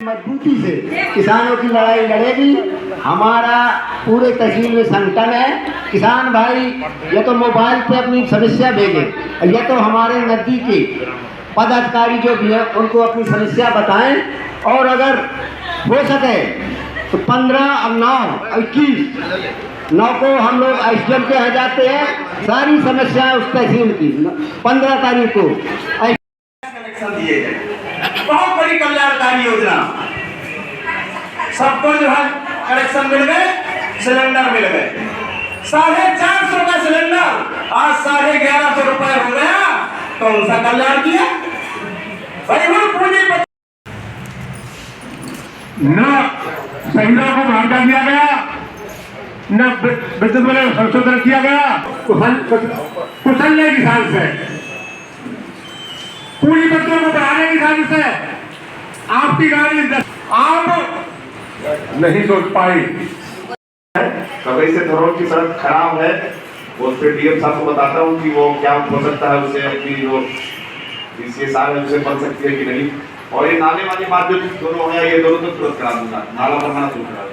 मजबूती से किसानों की लड़ाई लड़ेगी। हमारा पूरे तहसील में संगठन है। किसान भाई या तो मोबाइल पे अपनी समस्या भेजें या तो हमारे नज़दीकी पदाधिकारी जो भी है उनको अपनी समस्या बताएं, और अगर हो सके तो 15 और 9 21 9 को हम लोग एसडीएम के यहाँ जाते हैं। सारी समस्याएं उस तहसील की 15 तारीख को कनेक्शन दिए गए। बहुत बड़ी कल्याणकारी योजना, सबको जो है कनेक्शन मिल गए, सिलेंडर मिल गए। 450 का सिलेंडर आज 1150 रुपए हो गया। कौन सा कल्याण किया भाई? वो पूंजी न शहीदों को मानता दिया गया, न विद्युत में संशोधन किया गया। कुशलने की साजिश है, पूरी बच्चों को बढ़ाने की साजिश है। आपकी गाड़ी आप नहीं सोच पाई। कभी से धरोहर की सड़क खराब है, उस पर डीएम साहब को बताता हूँ कि वो क्या हो सकता है, उससे अपनी जो CSR है उसे बन सकती है कि नहीं। और ये नाले वाली बात जो दोनों है, ये दोनों तो तुरंत करा दूंगा। नाला बनाना सोच रहा है,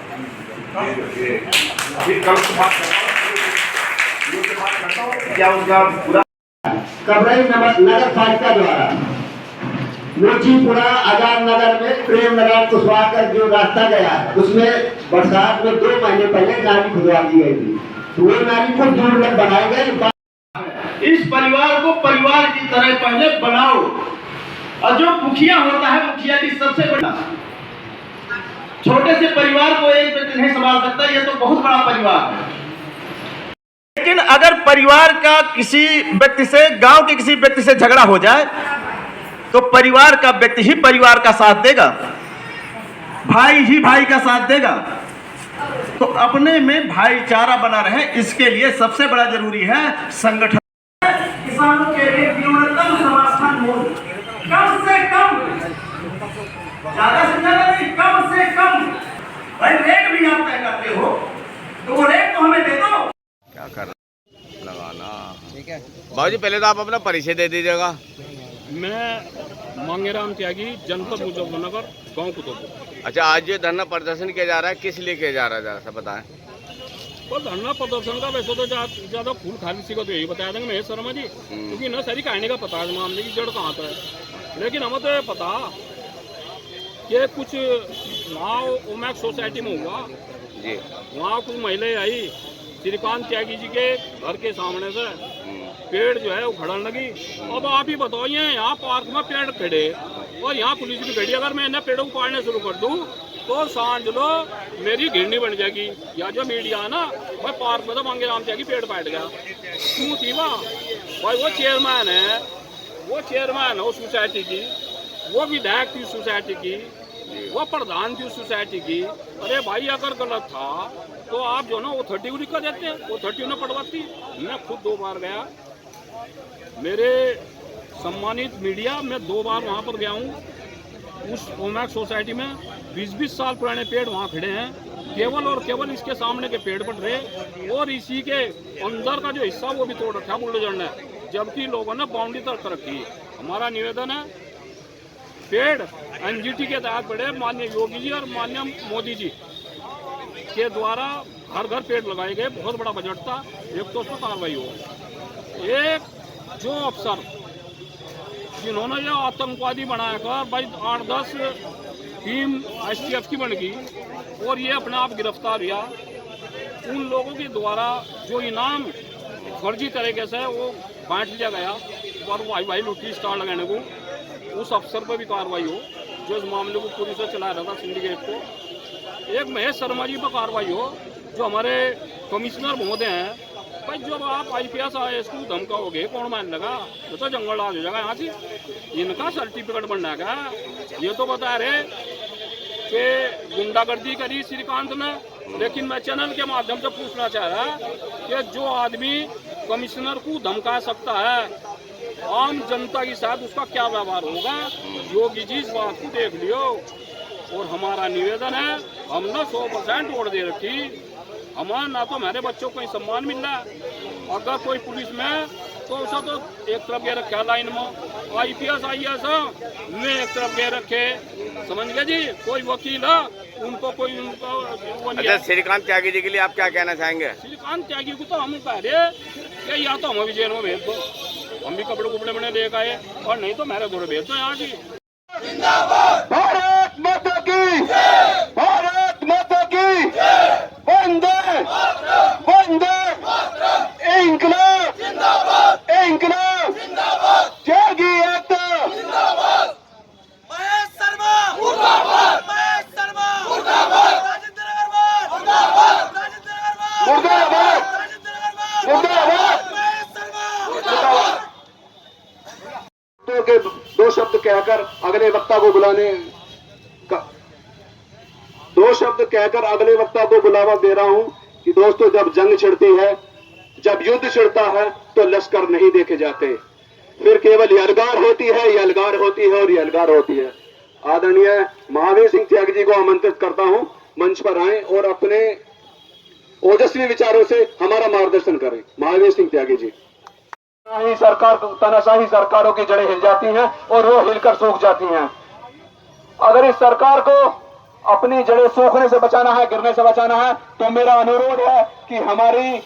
क्या उसका पूरा कबरई नगर पालिका द्वारा लोचीपुरा आजाद नगर में प्रेम नगर कुशवाहा का जो रास्ता गया है उसमें बरसात में 2 महीने पहले नाली खुदवा दी गई थी, तो वो नाली को दुर्लभ बनाए गए। इस परिवार को परिवार की तरह पहले बनाओ, और जो मुखिया होता है मुखिया की सबसे बड़ा, छोटे से परिवार को एक व्यक्ति नहीं संभाल सकता, ये तो बहुत बड़ा परिवार है। लेकिन अगर परिवार का किसी व्यक्ति से, गांव के किसी व्यक्ति से झगड़ा हो जाए तो परिवार का व्यक्ति ही परिवार का साथ देगा, भाई ही भाई का साथ देगा। तो अपने में भाईचारा बना रहे, इसके लिए सबसे बड़ा जरूरी है संगठन। किसानों के लिए न्यूनतम समर्थन मूल्य कम से कम, ज्यादा से ज्यादा नहीं, कम से कम। भाई रेट भी आप तय करते हो तो वो रेट तो हमें दे दो। क्या कर लगाना, ठीक है बाबूजी? पहले तो आप अपना परिचय दे दीजिएगा। मैं मांगेराम त्यागी, जनपद मुजफ्फरनगर, गांव कुतुबपुर। अच्छा, आज ये धरना प्रदर्शन किया जा रहा है, किस लिए किया जा रहा है, जरा सा बताएं। तो धरना प्रदर्शन का वैसे तो ज्यादा फूल खाली सी को तो यही बताया देंगे महेश शर्मा जी, क्योंकि ना सारी कहानी का पता है, मामले की जड़ कहाँ था है। लेकिन हमें तो पता कि कुछ वहाँ ओमैक सोसाइटी में हुआ जी, वहाँ कुछ महिलाएं आई, श्रीकांत त्यागी जी के घर के सामने से पेड़ जो है वो खड़न लगी। अब आप ही बताइए, यहाँ पार्क में पेड़ खड़े और यहाँ पुलिस भी खड़ी, अगर मैं इन्हें पेड़ों को पाड़ने शुरू कर दूँ तो समझ लो मेरी घिरनी बन जाएगी। या जो मीडिया है ना, भाई पार्क में तो मांगेराम त्यागी पेड़ काट गया, क्यों थी भाई? वो चेयरमैन है, वो चेयरमैन है उस सोसाइटी की, वो विधायक थी सोसाइटी की, वो प्रधान थी सोसाइटी की। अरे भाई अगर गलत था तो आप जो ना वो 30 को लिखा देते, वो 30 उन्हें पढ़वाती। मैं खुद 2 बार गया, मेरे सम्मानित मीडिया, मैं 2 बार वहाँ पर गया हूँ। उस ओमैक सोसाइटी में 20-20 साल पुराने पेड़ वहाँ खड़े हैं, केवल और केवल इसके सामने के पेड़ पड़ रहे, और इसी के अंदर का जो हिस्सा वो भी तोड़ रखा है बुलडोजर ने, जबकि लोगों ने बाउंड्री तक रखी। हमारा निवेदन है, पेड़ NGT के तहत पड़े, माननीय योगी जी और माननीय मोदी जी के द्वारा घर घर पेड़ लगाए गए, बहुत बड़ा बजट था, एक तो उस पर कार्रवाई हो। एक जो अफसर जिन्होंने ये आतंकवादी बनाकर भाई 8-10 टीम STF की बन गई और ये अपने आप गिरफ्तार हुआ, उन लोगों के द्वारा जो इनाम फर्जी तरीके से वो बांट लिया गया और भाई लुटी स्टार लगाने को, उस अफसर पर भी कार्रवाई हो जो इस मामले को पूरी से चला रहा था सिंडिकेट को। एक महेश शर्मा जी पर कार्रवाई हो, जो हमारे कमिश्नर महोदय हैं। भाई जब आप IPS IAS को धमकाओगे, कौन मान लगा? ये तो जंगल राज हो जाएगा यहाँ की, इनका सर्टिफिकेट बनना है। ये तो बता रहे कि गुंडागर्दी करी श्रीकांत ने, लेकिन मैं चैनल के माध्यम से पूछना चाह रहा कि जो आदमी कमिश्नर को धमका सकता है, आम जनता के साथ उसका क्या व्यवहार होगा? योगी जी इस बात को देख लियो। और हमारा निवेदन है, हमने 100% वोट दे रखी, हमारा ना तो हमारे बच्चों को सम्मान मिल रहा है। अगर कोई पुलिस में तो उसे तो एक तरफ ये रखा लाइन में IPS IAS में एक तरफ ये रखे, समझ गए जी। कोई वकील है उनको कोई उनका वो नहीं अच्छा, है। श्रीकांत त्यागी जी के लिए आप क्या कहना चाहेंगे? श्रीकांत त्यागी को तो हम कह रहे कि या तो हमें भी जेल में भेज दो, हम भी कपड़े कुपड़े बने लेकर आए, और नहीं तो मेरे घोड़े भेज दो यहाँ की। भारत माता की, भारत माता की, वंदे वंदे, इंकलाब इंकलाब, त्यागी एकता, महेश शर्मा मुर्दाबाद, महेश शर्मा मुर्दाबाद, राजेंद्र अग्रवाल मुर्दाबाद, राजेंद्र अग्रवाल मुर्दाबाद राजेंद्र अग्रवाल मुर्दाबाद। महेश शर्मा मुर्दाबाद। के दो शब्द कहकर अगले वक्ता को बुलाने का, दो शब्द कहकर अगले वक्ता को बुलावा दे रहा हूं कि दोस्तों, जब जंग छिड़ती है, जब युद्ध छिड़ता है, तो लश्कर नहीं देखे जाते, फिर केवल यलगार होती है, यलगार होती है और यलगार होती है। आदरणीय महावीर सिंह त्यागी जी को आमंत्रित करता हूं, मंच पर आए और अपने ओजस्वी विचारों से हमारा मार्गदर्शन करें। महावीर सिंह त्यागी जी। तानाशाही सरकारों की जड़ें हिल जाती हैं और वो हिलकर सूख जाती हैं। अगर इस सरकार को अपनी जड़ें सूखने से बचाना है, गिरने से बचाना है, तो मेरा अनुरोध है कि हमारी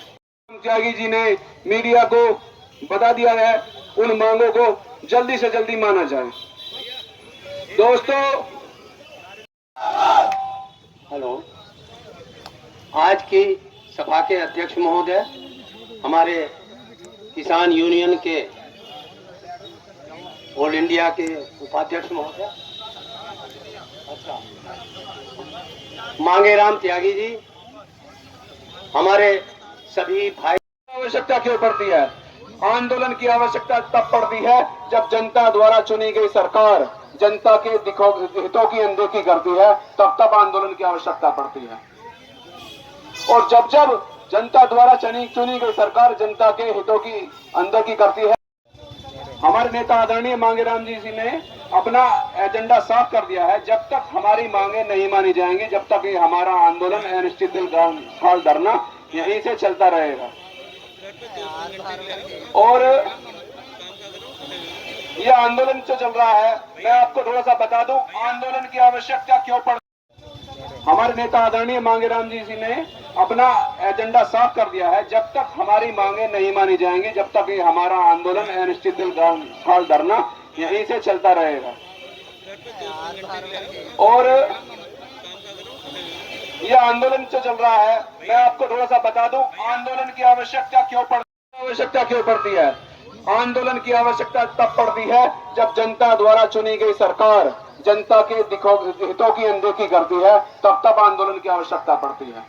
त्यागी जी ने मीडिया को बता दिया है, उन मांगों को जल्दी से जल्दी माना जाए। दोस्तों, हेलो, आज की सभा के अध्यक्ष महोदय, हमारे किसान यूनियन के ऑल इंडिया के उपाध्यक्ष महोदय, अच्छा, मांगेराम त्यागी जी, हमारे सभी भाई। आवश्यकता क्यों पड़ती है? आंदोलन की आवश्यकता तब पड़ती है जब जनता द्वारा चुनी गई सरकार जनता के हितों की अनदेखी करती है, तब आंदोलन की आवश्यकता पड़ती है। और जब जब जनता द्वारा चुनी गई सरकार जनता के हितों की अनदेखी करती है, हमारे नेता आदरणीय मांगेराम जी ने अपना एजेंडा साफ कर दिया है। जब तक हमारी मांगे नहीं मानी जाएंगी, जब तक ये हमारा आंदोलन अनिश्चितकाल धरना यहीं से चलता रहेगा। और यह आंदोलन जो चल रहा है, मैं आपको थोड़ा सा बता दूं आंदोलन की आवश्यकता क्यों पड़। हमारे नेता आदरणीय मांगेराम जी ने अपना एजेंडा साफ कर दिया है। जब तक हमारी मांगे नहीं मानी जाएंगी, जब तक ये हमारा आंदोलन अनिश्चितकाल धरना यहीं से चलता रहेगा। और यह आंदोलन जो चल रहा है, मैं आपको थोड़ा सा बता दूं आंदोलन की आवश्यकता क्यों पड़ती है। आंदोलन की आवश्यकता तब पड़ती है जब जनता द्वारा चुनी गई सरकार जनता के हितों की अनदेखी करती है, तब आंदोलन की आवश्यकता पड़ती है।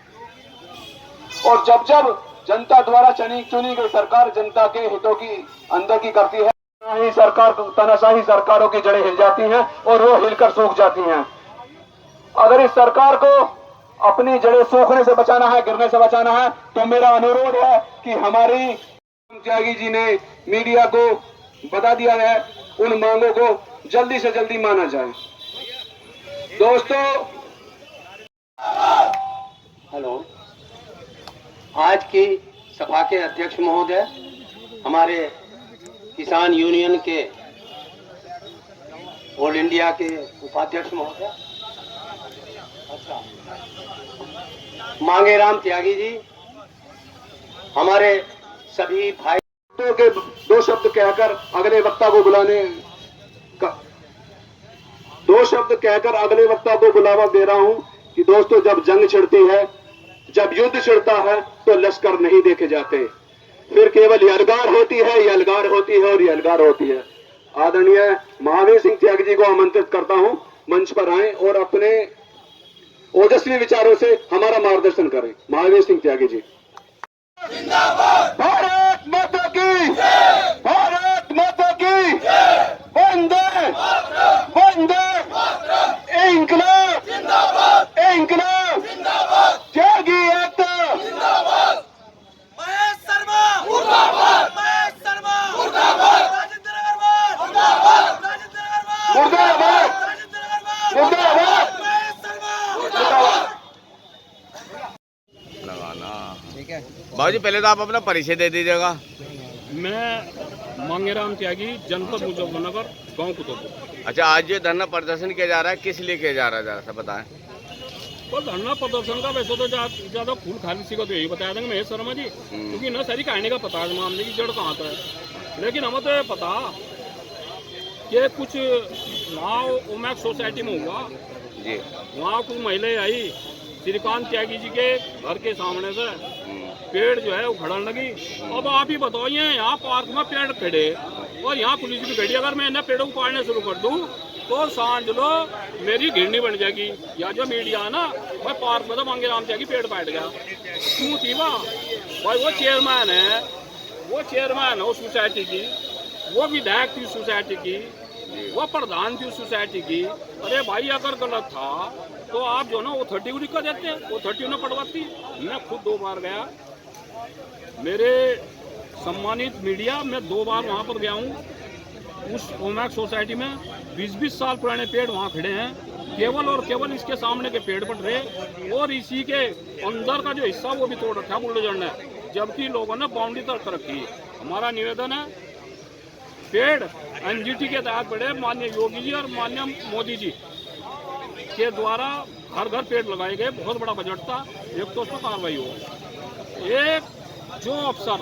और जब जब जनता द्वारा चुनी गई सरकार जनता के हितों की अनदेखी करती है, तानाशाही सरकारों की जड़ें हिल जाती हैं और वो हिलकर सूख जाती हैं। अगर इस सरकार को अपनी जड़ें सूखने से बचाना है, गिरने से बचाना है, तो मेरा अनुरोध है कि हमारी त्यागी जी ने मीडिया को बता दिया है, उन मांगों को जल्दी से जल्दी माना जाए। दोस्तों, हेलो, आज की सभा के अध्यक्ष महोदय, हमारे किसान यूनियन के ऑल इंडिया के उपाध्यक्ष महोदय, अच्छा, मांगेराम त्यागी जी, हमारे सभी भाई के दो शब्द कहकर अगले वक्ता को बुलाने का, दो शब्द कहकर अगले वक्ता को बुलावा दे रहा हूं कि दोस्तों, जब जंग छिड़ती है, जब युद्ध छिड़ता है, तो लश्कर नहीं देखे जाते, फिर केवल यलगार होती है, यलगार होती है और यलगार होती है। आदरणीय महावीर सिंह त्यागी जी को आमंत्रित करता हूं, मंच पर आए और अपने ओजस्वी विचारों से हमारा मार्गदर्शन करें। महावीर सिंह त्यागी जी। भारत माता की, भारत माता की, वंदे वंदे, इंकलाब इंकलाब, त्यागी एकता, महेश शर्मा मुर्दाबाद, महेश शर्मा मुर्दाबाद, राजेंद्र अग्रवाल मुर्दाबाद, राजेंद्र अग्रवाल मुर्दाबाद राजेंद्र अग्रवाल मुर्दाबाद। महेश शर्मा। लगाना ठीक है। बाबूजी, पहले तो आप अपना परिचय दे दीजिएगा। मैं मांगेराम त्यागी, जनपद मुजफ्फरनगर, गांव कुतुबपुर। अच्छा, आज ये धरना प्रदर्शन किया जा रहा है, किस लिए किया जा रहा है, जरा सा बताएं। तो धरना प्रदर्शन का वैसे तो ज्यादा खून खालिसी का तो यही बताया था महेश शर्मा जी, क्योंकि ना सारी कहानी का पता है, मामले की जड़ कहाँ था। लेकिन हमें तो पता कि कुछ वहाँ ओमैक सोसाइटी में हुआ जी। वहाँ कुछ महिलाएं आई, श्रीकांत त्यागी जी के घर के सामने से पेड़ जो है उखड़न लगी। अब आप ही बताइए, यहाँ पार्क में पेड़ खड़े और यहाँ पुलिस भी खड़ी, अगर मैं इन्हें पेड़ों को काटने शुरू कर दूँ तो समझ लो मेरी घिरनी बन जाएगी। या जो मीडिया है ना, भाई पार्क में तो मांगेराम त्यागी पेड़ काट गया, क्यों थी भाई वो चेयरमैन है, वो सोसाइटी की, वो विधायक थी सोसाइटी की, वो प्रधान थी सोसाइटी की। अरे भाई अगर गलत था तो आप जो ना वो 30 को दिक्कत देते हैं, वो 30 ने पटवाती। मैं खुद 2 बार गया, मेरे सम्मानित मीडिया, मैं 2 बार वहाँ पर गया हूँ। उस ओमैक सोसाइटी में 20-20 साल पुराने पेड़ वहाँ खड़े हैं, केवल और केवल इसके सामने के पेड़ पट रहे, और इसी के अंदर का जो हिस्सा वो भी तोड़ रखा है बुलडोजर ने, जबकि लोगों ने बाउंड्री तक रखी। हमारा निवेदन है, पेड़ एनजीटी के तहत पड़े, माननीय योगी जी और माननीय मोदी जी के द्वारा घर घर पेड़ लगाए गए, बहुत बड़ा बजट था, एक तो उस पर कार्रवाई हो। एक जो अफसर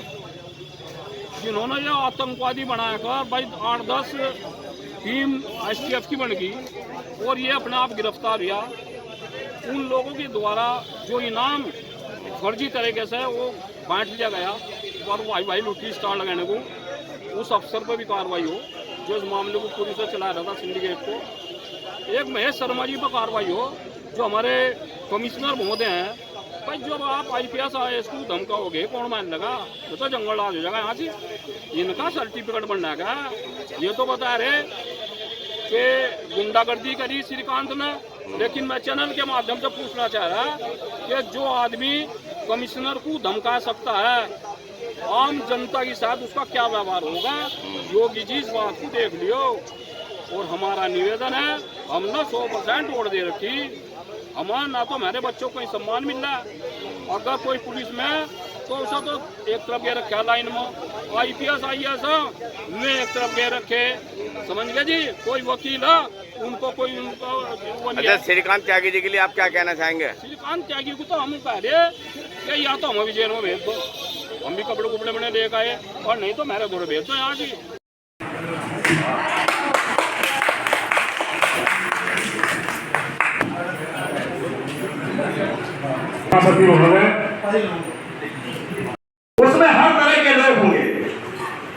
जिन्होंने ये आतंकवादी बनाकर भाई 8-10 टीम STF की बन गई और ये अपने आप गिरफ्तार हुआ, उन लोगों के द्वारा जो इनाम फर्जी तरीके से वो बांट लिया गया और भाई लुटी स्टार लगाने को, उस अफसर पर भी कार्रवाई हो जो इस मामले को पूरी से चला रहा था सिंडिकेट को। एक महेश शर्मा जी पर कार्रवाई हो, जो हमारे कमिश्नर महोदय हैं। भाई जब आप IPS IAS को धमकाओगे, कौन मान लगा, ये तो जंगल राज हो जाएगा यहाँ से, इनका सर्टिफिकेट बनना का। ये तो बता रहे कि गुंडागर्दी करी श्रीकांत ने, लेकिन मैं चैनल के माध्यम से पूछना चाह रहा कि जो आदमी कमिश्नर को धमका सकता है, आम जनता के साथ उसका क्या व्यवहार होगा। योगी जी इस बात को देख लियो, और हमारा निवेदन है, हमने 100% वोट दे रखी, हमारा ना तो हमारे बच्चों को सम्मान मिल रहा है। अगर कोई पुलिस में तो उसे तो एक तरफ ये रखा लाइन में, IPS IAS में एक तरफ ये रखे, समझ गए जी। कोई वकील है, उनको कोई उनको अच्छा, श्रीकांत त्यागी जी के लिए आप क्या कहना चाहेंगे? श्रीकांत त्यागी को तो हम कह रहे कि या तो हमें भी जेल में भेज दो, हम भी कपड़े कुपड़े बने लेकर आए, और नहीं तो मेरे दौरे भेज दो यहाँ की। उसमें हर तरह के लोग होंगे,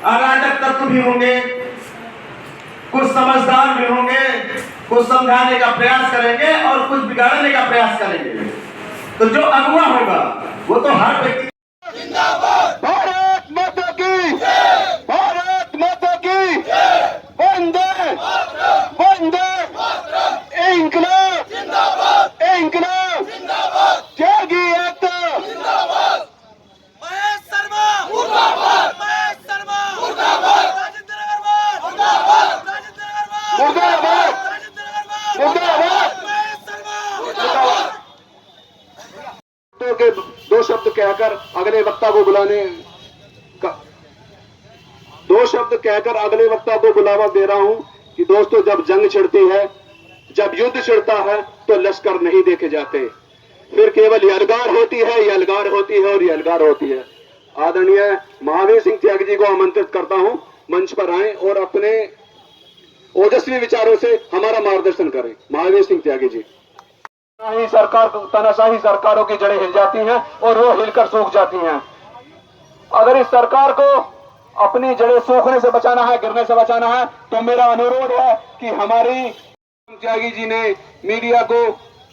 अराजक तत्व भी होंगे, कुछ समझदार भी होंगे, कुछ समझाने का प्रयास करेंगे और कुछ बिगाड़ने का प्रयास करेंगे। तो जो अगुआ होगा वो तो हर व्यक्ति। भारत माता की, भारत माता की, वंदे वंदे, इंकलाब इंकलाब, त्यागी एकता, महेश शर्मा मुर्दाबाद, महेश शर्मा मुर्दाबाद, राजेंद्र अग्रवाल मुर्दाबाद, राजेंद्र अग्रवाल मुर्दाबाद, राजेंद्र अग्रवाल मुर्दाबाद, महेश शर्मा मुर्दाबाद। तो के 2 शब्द कहकर अगले वक्ता को बुलाने का 2 शब्द कहकर अगले वक्ता को बुलावा दे रहा हूं कि दोस्तों, जब जंग छिड़ती है, जब युद्ध छिड़ता है, तो लश्कर नहीं देखे जाते, फिर केवल यलगार होती है, यलगार होती है और यलगार होती है। आदरणीय महावीर सिंह त्यागी जी को आमंत्रित करता हूं, मंच पर आए और अपने ओजस्वी विचारों से हमारा मार्गदर्शन करें। महावीर सिंह त्यागी जी। तानाशाही सरकारों की जड़ें हिल जाती हैं और वो हिलकर सूख जाती हैं। अगर इस सरकार को अपनी जड़ें सूखने से बचाना है, गिरने से बचाना है, तो मेरा अनुरोध है कि हमारी त्यागी जी ने मीडिया को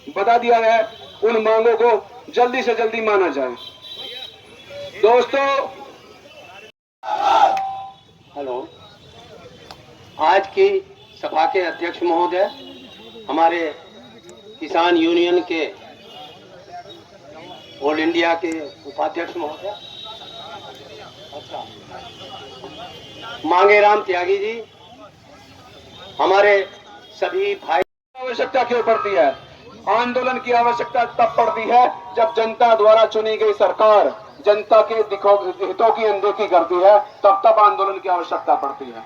बता दिया है, उन मांगों को जल्दी से जल्दी माना जाए। दोस्तों, हेलो, आज की सभा के अध्यक्ष महोदय, हमारे किसान यूनियन के ऑल इंडिया के उपाध्यक्ष महोदय, अच्छा, मांगेराम त्यागी जी, हमारे सभी भाई। आवश्यकता क्यों पड़ती है? आंदोलन की आवश्यकता तब पड़ती है जब जनता द्वारा चुनी गई सरकार जनता के हितों की अनदेखी करती है, तब तब आंदोलन की आवश्यकता पड़ती है।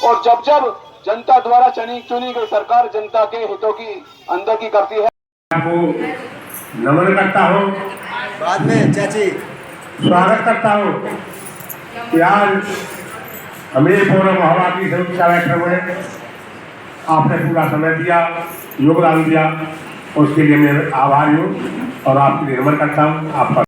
और जब जब जनता द्वारा चुनी गई सरकार जनता के हितों की अनदेखी करती है। आपको नमन करता हूँ, बाद में चाची स्वागत करता हूँ कि आज हमीरपुर महोबा की समीक्षा बैठक में आपने पूरा समय दिया, योगदान दिया, उसके लिए मैं आभारी हूँ और आपके लिए नमन करता हूँ। आपका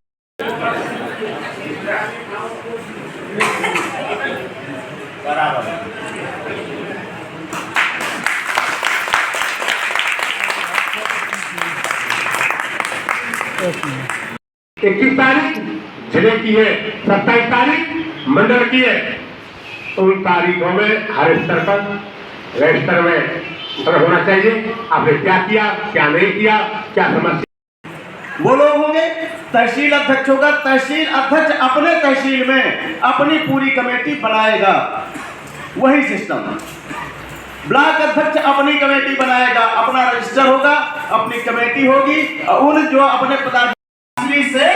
इक्कीस तारीख जिले की है, 27 तारीख मंडल की है। उन तारीखों में हर स्तर पर रजिस्टर में होना चाहिए आपने क्या किया, क्या नहीं किया, क्या समस्या। वो लोग होंगे तहसील अध्यक्ष होगा, तहसील अध्यक्ष अपने तहसील में अपनी पूरी कमेटी बनाएगा, वही सिस्टम। ब्लॉक अध्यक्ष अपनी कमेटी बनाएगा, अपना रजिस्टर होगा, अपनी कमेटी होगी। उन जो अपने पदाधिकारी से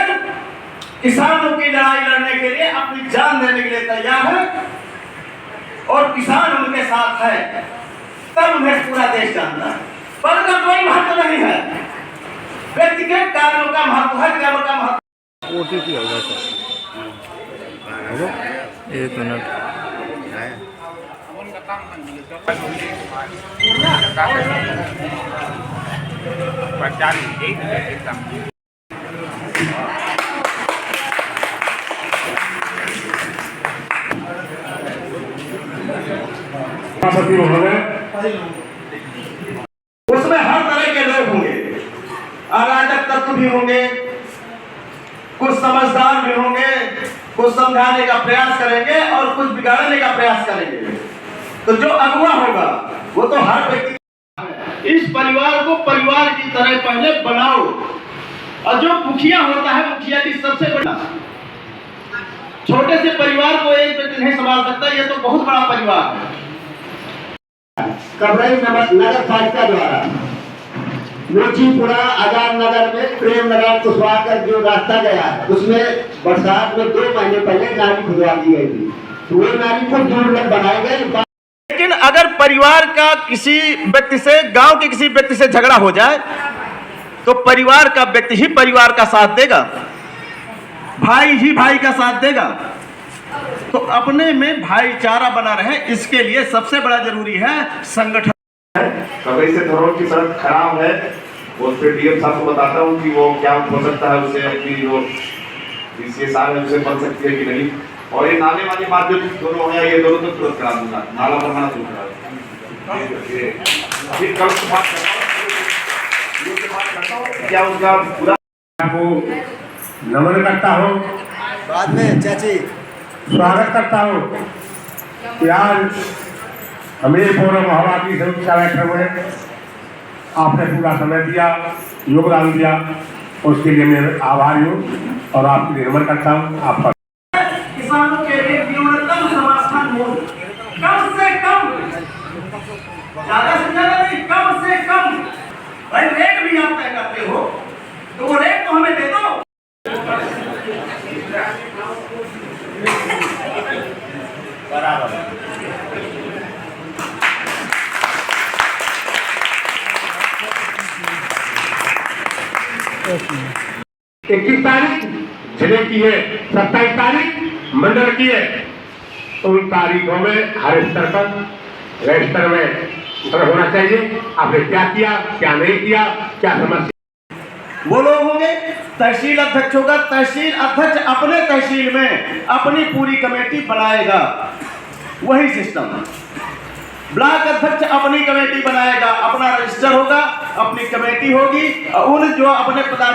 किसानों की लड़ाई लड़ने के लिए अपनी जान देने के लिए तैयार है और किसान उनके साथ है, तब उन्हें पूरा देश जानता है। पद का कोई महत्व नहीं है, व्यक्तिगत कार्यों का महत्व है, कर्म का महत्व। ओटीपी होगा सर, एक मिनट। उसमें हर तरह के लोग होंगे, अराजक तत्व भी होंगे, कुछ समझदार भी होंगे, कुछ समझाने का प्रयास करेंगे और कुछ बिगाड़ने का प्रयास करेंगे। तो जो अगुवा होगा वो तो हर व्यक्ति। इस परिवार को परिवार की तरह पहले बनाओ, और जो मुखिया होता है मुखिया की सबसे बड़ा, छोटे से परिवार को एक व्यक्ति नहीं संभाल सकता, ये तो बहुत बड़ा परिवार है। कबरई नगर पालिका द्वारा नोचीपुरा आजाद नगर में प्रेम नगर कुशवाहा का जो रास्ता गया है, उसमें बरसात में 2 महीने पहले नाली खुदवा दी गई थी, तो वो नाली को दूर बनाए गए। लेकिन अगर परिवार का किसी व्यक्ति से, गांव के किसी व्यक्ति से झगड़ा हो जाए तो परिवार का व्यक्ति ही परिवार का साथ देगा, भाई ही भाई का साथ देगा। तो अपने में भाईचारा बना रहे, इसके लिए सबसे बड़ा जरूरी है संगठन। कभी से धरोहर की सड़क खराब है, उस पर डीएम साहब को बताता हूँ कि वो क्या हो सकता है, उसे अपनी जो CSR है उसे बन सकती है कि नहीं। और ये नाले वाली बात जो दोनों है, ये दोनों तो तुरंत करा दूंगा, नाला बनवाना शुरू करा क्या उसका पूरा। आपको नमन करता हूँ, बाद में चाची स्वागत करता हूँ कि आज हमीरपुर महोबा की समीक्षा बैठक में आपने पूरा समय दिया, योगदान दिया, उसके लिए मैं आभारी हूँ और आपके लिए नमन करता हूँ। आपका किसानों के लिए न्यूनतम समर्थन मूल्य कम से कम, ज्यादा से ज्यादा नहीं, कम से कम। भाई रेट भी आप तय करते हो तो वो रेट तो हमें दे दो। बराबर। 21 तारीख जिले की है, 27 तारीख मंडल की है। उन तारीखों में हर स्तर पर रजिस्टर में होना चाहिए आपने क्या किया, क्या नहीं किया, क्या समस्या। वो लोग होंगे तहसील अध्यक्ष होगा, तहसील अध्यक्ष अपने तहसील में अपनी पूरी कमेटी बनाएगा, वही सिस्टम। ब्लॉक अध्यक्ष अपनी कमेटी बनाएगा, अपना रजिस्टर होगा, अपनी कमेटी होगी। उन जो अपने पदाधिकारी